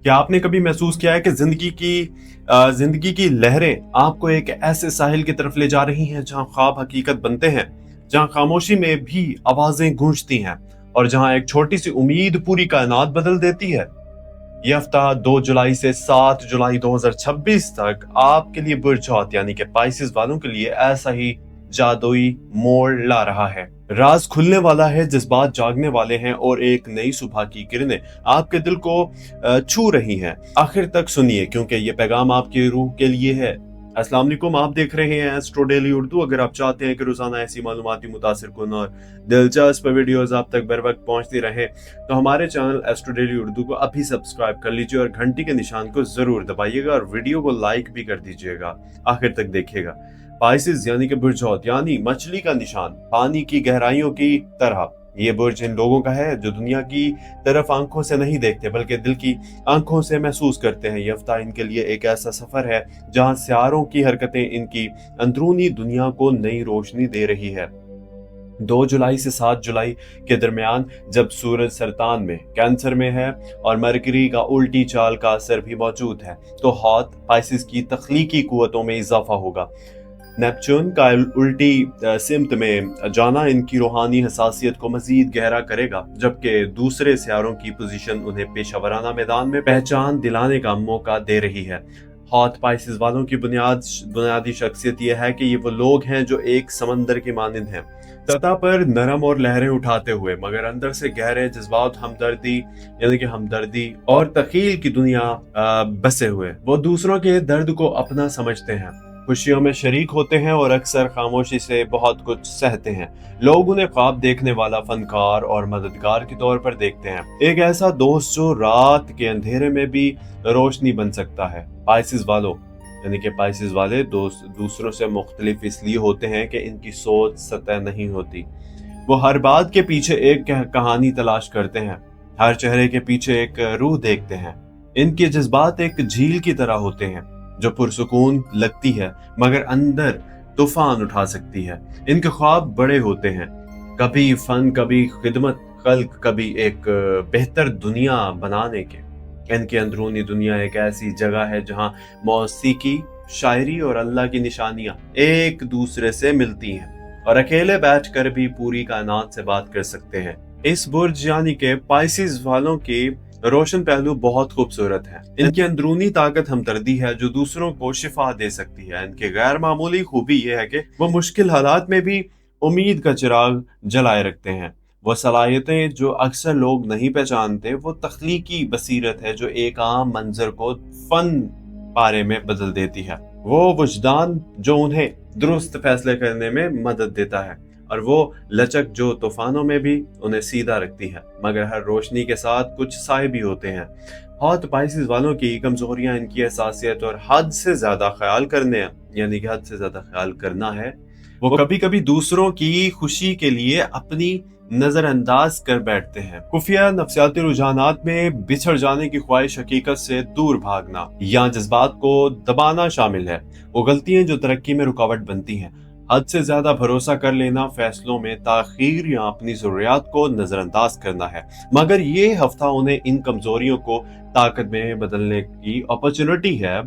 क्या आपने कभी महसूस किया है कि जिंदगी की लहरें आपको एक ऐसे साहिल की तरफ ले जा रही हैं जहां ख्वाब हकीकत बनते हैं, जहां खामोशी में भी आवाजें गूंजती हैं और जहां एक छोटी सी उम्मीद पूरी कायनात बदल देती है। ये हफ्ता 2 जुलाई से 7 जुलाई 2026 तक आपके लिए बुर्जौत यानी कि पाइसेस वालों के लिए ऐसा ही जादुई मोड़ ला रहा है। राज खुलने वाला है, जज्बात जागने वाले हैं और एक नई सुबह की किरणें आपके दिल को छू रही हैं। आखिर तक सुनिए क्योंकि ये पैगाम आपकी रूह के लिए है। अस्सलाम वालेकुम, आप देख रहे हैं एस्ट्रो डेली उर्दू। अगर आप चाहते हैं कि रोजाना ऐसी मालूमाती मुतासिर कुन और दिलचस्प वीडियोस आप तक बर वक्त पहुंचती रहे तो हमारे चैनल एस्ट्रो डेली उर्दू को अभी सब्सक्राइब कर लीजिए और घंटी के निशान को जरूर दबाइएगा और वीडियो को लाइक भी कर दीजिएगा। आखिर तक देखिएगा। पाइसेस यानी कि बुर्जौत यानी मछली का निशान, पानी की गहराइयों की तरह। ये बुर्ज इन लोगों का है जो दुनिया की तरफ आंखों से नहीं देखते बल्कि दिल की आंखों से महसूस करते हैं। ये हफ्ता इनके लिए एक ऐसा सफर है जहां सियारों की हरकतें इनकी अंदरूनी दुनिया को नई रोशनी दे रही है। 2 जुलाई से 7 जुलाई के दरमियान जब सूरज सरतान में, कैंसर में है और मरकरी का उल्टी चाल का असर भी मौजूद है तो हॉट पाइसेस की तख्लीकी कुव्वतों में इजाफा होगा। नेपच्यून का उल्टी सिमत में जाना इनकी रूहानी हसासियत को मजीद गहरा करेगा, जबकि दूसरे सियारों की पोजीशन उन्हें पेशावराना मैदान में पहचान दिलाने का मौका दे रही है। हॉट पाइसेस वालों की बुनियादी शख्सियत यह है कि ये वो लोग हैं जो एक समंदर की मानिंद हैं, सतह पर नरम और लहरें उठाते हुए मगर अंदर से गहरे जज्बात, हमदर्दी और तखील की दुनिया बसे हुए। वो दूसरों के दर्द को अपना समझते हैं, खुशियों में शरीक होते हैं और अक्सर खामोशी से बहुत कुछ सहते हैं। लोग उन्हें ख्वाब देखने वाला फनकार और मददगार के तौर पर देखते हैं, एक ऐसा दोस्त जो रात के अंधेरे में भी रोशनी बन सकता है। पाइसेस वालों यानी कि पाइसेस वाले दोस्त दूसरों से मुख्तलिफ इसलिए होते हैं कि इनकी सोच सतह नहीं होती। वो हर बात के पीछे एक कहानी तलाश करते हैं, हर चेहरे के पीछे एक रूह देखते हैं। इनके जज्बात एक झील की तरह होते हैं जो पुरसुकून लगती है मगर अंदर तूफान उठा सकती है। इनके ख्वाब बड़े होते हैं, कभी फन, कभी खिदमत खल्क, कभी एक बेहतर दुनिया बनाने के। इनकी अंदरूनी दुनिया एक ऐसी जगह है जहां मौसीकी, शायरी और अल्लाह की निशानियां एक दूसरे से मिलती हैं और अकेले बैठकर भी पूरी कायनात से बात कर सकते हैं। इस बुर्ज यानी के पाइसेस वालों की रोशन पहलू बहुत खूबसूरत है। इनकी अंदरूनी ताकत हमदर्दी है जो दूसरों को शिफा दे सकती है। इनके गैर मामूली खूबी यह है कि वो मुश्किल हालात में भी उम्मीद का चिराग जलाए रखते हैं। वो सलाहियतें जो अक्सर लोग नहीं पहचानते, वो तख्लीकी बसीरत है जो एक आम मंजर को फन पारे में बदल देती है। वो वजदान जो उन्हें दुरुस्त फैसले करने में मदद देता है और वो लचक जो तूफानों में भी उन्हें सीधा रखती है। मगर हर रोशनी के साथ कुछ साए भी होते हैं। हॉट पाइसेस वालों की कमजोरियां इनकी एहसासियत और हद से ज्यादा ख्याल करने यानी कि हद से ज्यादा ख्याल करना है। वो कभी कभी दूसरों की खुशी के लिए अपनी नजरअंदाज कर बैठते हैं। खुफिया नफ्सियाती रुझानात में बिछड़ जाने की ख्वाहिश, हकीकत से दूर भागना या जज्बात को दबाना शामिल है। वो गलतियां जो तरक्की में रुकावट बनती हैं। हद से ज्यादा भरोसा कर लेना, फैसलों में ताखीर या अपनी जरूरियात को नजरअंदाज करना है। मगर ये हफ्ता उन्हें इन कमजोरियों को ताकत में बदलने की अपॉर्चुनिटी है,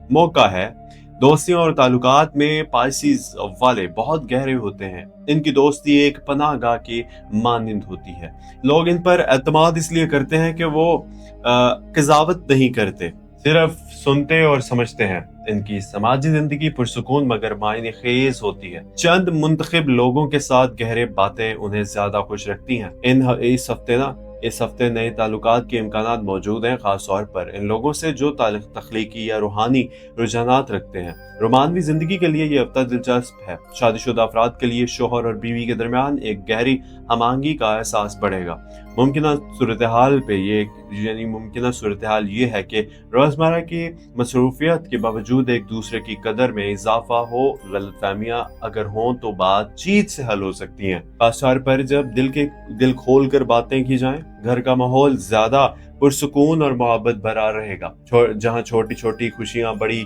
मौका है। दोस्तियों और ताल्लुकात में पाइसेस वाले बहुत गहरे होते हैं। इनकी दोस्ती एक पनाहगाह की मानिंद होती है। लोग इन पर एतमाद इसलिए करते हैं कि वो कज़ावत नहीं करते, सिर्फ सुनते और समझते हैं। इनकी समाजी जिंदगी पुरसुकून मगर मायने खेज होती है। चंद मुंतखब लोगों के साथ गहरे बातें उन्हें ज्यादा खुश रखती हैं। इस हफ्ते नए ताल्लुकात के इम्कानात मौजूद हैं, खास तौर पर इन लोगों से जो तख्लीकी या रूहानी रुझानात रखते हैं। रोमानवी जिंदगी के लिए ये हफ्ता दिलचस्प है। शादीशुदा अफराद के लिए शोहर और बीवी के दरमियान एक गहरी हमआहंगी का एहसास बढ़ेगा। मुमकिन सूरत हाल ये है कि रोजमर्रा की मसरूफियत के बावजूद एक दूसरे की कदर में इजाफा हो। गलतफहमियां अगर हों तो बातचीत से हल हो सकती हैं, खासतौर पर जब दिल खोल कर बातें की जाएं। घर का माहौल ज्यादा पुरसुकून और मोहब्बत भरा रहेगा, जहां छोटी छोटी खुशियां बड़ी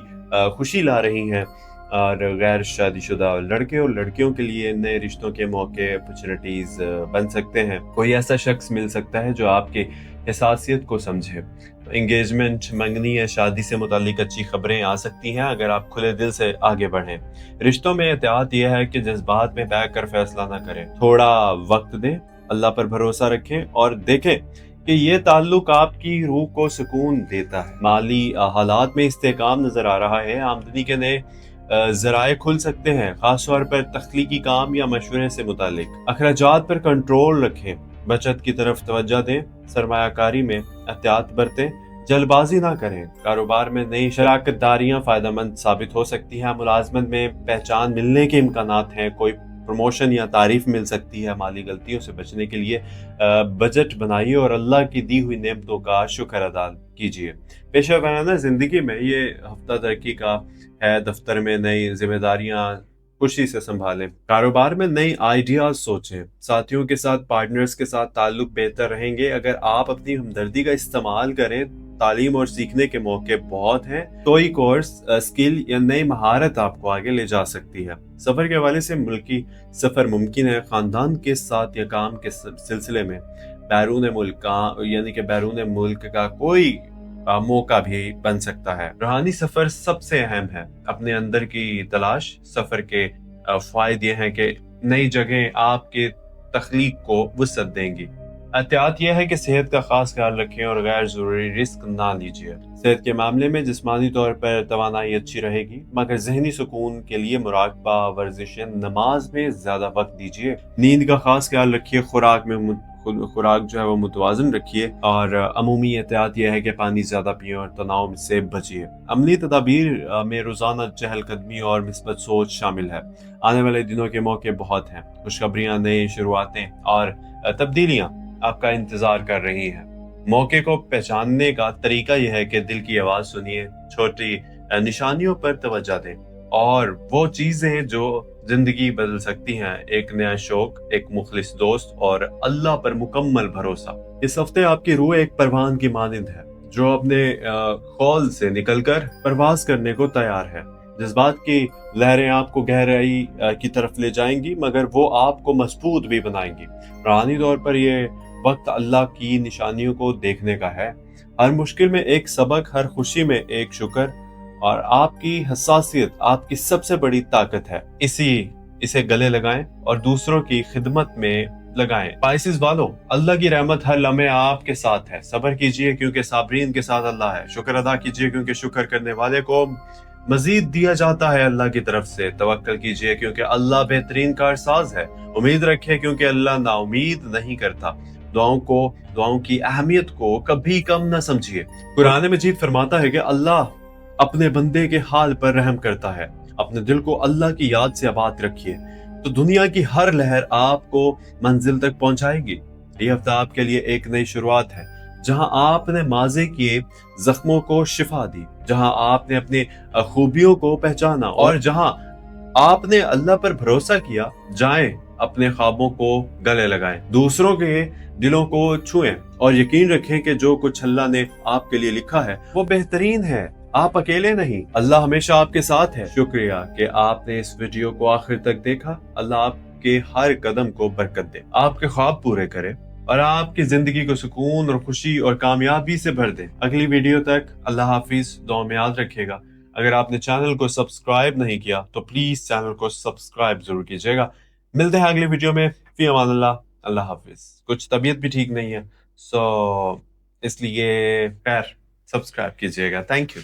खुशी ला रही हैं। और गैर शादीशुदा लड़के और लड़कियों के लिए नए रिश्तों के मौके, अपॉर्चुनिटीज बन सकते हैं। कोई ऐसा शख्स मिल सकता है जो आपके हसासियत को समझे, انگیجمنٹ، منگنی یا شادی سے متعلق اچھی خبریں آ سکتی ہیں اگر آپ کھلے دل سے آگے بڑھیں۔ رشتوں میں احتیاط یہ ہے کہ جذبات میں بہہ کر فیصلہ نہ کریں، تھوڑا وقت دیں، اللہ پر بھروسہ رکھیں اور دیکھیں کہ یہ تعلق آپ کی روح کو سکون دیتا ہے۔ مالی حالات میں استحکام نظر آ رہا ہے، آمدنی کے نئے ذرائع کھل سکتے ہیں، خاص طور پر تخلیقی کام یا مشورے سے متعلق۔ اخراجات پر کنٹرول رکھیں، بچت کی طرف توجہ دیں، سرمایہ کاری میں احتیاط برتیں، جلد بازی نہ کریں۔ کاروبار میں نئی شراکت داریاں فائدہ مند ثابت ہو سکتی ہیں، ملازمت میں پہچان ملنے کے امکانات ہیں، کوئی پروموشن یا تعریف مل سکتی ہے۔ مالی غلطیوں سے بچنے کے لیے بجٹ بنائیے اور اللہ کی دی ہوئی نعمتوں کا شکر ادا کیجیے۔ پیشہ ورانہ زندگی میں یہ ہفتہ ترقی کا ہے، دفتر میں نئی ذمہ داریاں خوشی سے سنبھالیں، کاروبار میں نئی آئیڈیاز سوچیں، ساتھیوں کے ساتھ، پارٹنرز کے ساتھ تعلق بہتر رہیں گے اگر آپ اپنی ہمدردی کا استعمال کریں۔ تعلیم اور سیکھنے کے موقع بہت ہیں، کوئی کورس، اسکل یا نئی مہارت آپ کو آگے لے جا سکتی ہے۔ سفر کے حوالے سے ملکی سفر ممکن ہے، خاندان کے ساتھ یا کام کے سلسلے میں بیرون ملک یعنی کہ بیرون ملک کا کوئی موقع بھی بن سکتا ہے۔ روحانی سفر سب سے اہم ہے، اپنے اندر کی تلاش۔ سفر کے فوائد یہ ہیں کہ نئی جگہیں آپ کے تخلیق کو وسعت دیں گی۔ احتیاط یہ ہے کہ صحت کا خاص خیال رکھیں اور غیر ضروری رسک نہ لیجیے۔ صحت کے معاملے میں جسمانی طور پر توانائی اچھی رہے گی، مگر ذہنی سکون کے لیے مراقبہ، ورزش، نماز میں زیادہ وقت دیجیے۔ نیند کا خاص خیال رکھیے، خوراک جو ہے وہ متوازن رکھیے، اور عمومی احتیاط یہ ہے کہ پانی زیادہ پئیں اور تناؤ سے بچیے۔ عملی تدابیر میں روزانہ چہل قدمی اور مثبت سوچ شامل ہے۔ آنے والے دنوں کے موقع بہت ہیں، خوشخبریاں، نئی شروعاتیں اور تبدیلیاں آپ کا انتظار کر رہی ہیں۔ موقع کو پہچاننے کا طریقہ یہ ہے کہ دل کی آواز سنیے، چھوٹی نشانیوں پر توجہ دیں اور وہ چیزیں جو زندگی بدل سکتی ہیں، ایک نیا شوق، ایک مخلص دوست اور اللہ پر مکمل بھروسہ۔ اس ہفتے آپ کی روح ایک پروان کی مانند ہے جو اپنے خول سے نکل کر پرواز کرنے کو تیار ہے۔ جذبات کی لہریں آپ کو گہرائی کی طرف لے جائیں گی، مگر وہ آپ کو مضبوط بھی بنائیں گی۔ روحانی طور پر یہ وقت اللہ کی نشانیوں کو دیکھنے کا ہے، ہر مشکل میں ایک سبق، ہر خوشی میں ایک شکر، اور آپ کی حساسیت آپ کی سب سے بڑی طاقت ہے۔ اسے گلے لگائیں اور دوسروں کی خدمت میں لگائیں۔ پائسز والو، اللہ کی رحمت ہر لمحے آپ کے ساتھ ہے۔ صبر کیجئے کیونکہ صابرین کے ساتھ اللہ ہے۔ شکر ادا کیجئے کیونکہ شکر کرنے والے کو مزید دیا جاتا ہے اللہ کی طرف سے۔ توکل کیجئے کیونکہ اللہ بہترین کارساز ہے۔ امید رکھیں کیونکہ اللہ نا امید نہیں کرتا۔ دعاؤں کی اہمیت کو کبھی کم نہ سمجھیے۔ قرآن مجید فرماتا ہے کہ اللہ اپنے بندے کے حال پر رحم کرتا ہے۔ اپنے دل کو اللہ کی یاد سے آباد رکھیے تو دنیا کی ہر لہر آپ کو منزل تک پہنچائے گی۔ یہ ہفتہ آپ کے لیے ایک نئی شروعات ہے، جہاں آپ نے ماضی کیے زخموں کو شفا دی، جہاں آپ نے اپنی خوبیوں کو پہچانا اور جہاں آپ نے اللہ پر بھروسہ کیا۔ جائیں اپنے خوابوں کو گلے لگائیں، دوسروں کے دلوں کو چھوئیں اور یقین رکھیں کہ جو کچھ اللہ نے آپ کے لیے لکھا ہے وہ بہترین ہے۔ آپ اکیلے نہیں، اللہ ہمیشہ آپ کے ساتھ ہے۔ شکریہ کہ آپ نے اس ویڈیو کو آخر تک دیکھا۔ اللہ آپ کے ہر قدم کو برکت دے، آپ کے خواب پورے کرے اور آپ کی زندگی کو سکون اور خوشی اور کامیابی سے بھر دے۔ اگلی ویڈیو تک اللہ حافظ، دعا میں یاد رکھے گا۔ اگر آپ نے چینل کو سبسکرائب نہیں کیا تو پلیز چینل کو سبسکرائب ضرور کیجیے گا۔ ملتے ہیں اگلی ویڈیو میں، فی امان اللہ، اللہ حافظ۔ کچھ طبیعت بھی ٹھیک نہیں ہے، اس لیے خیر سبسکرائب کیجیے گا۔ Thank you.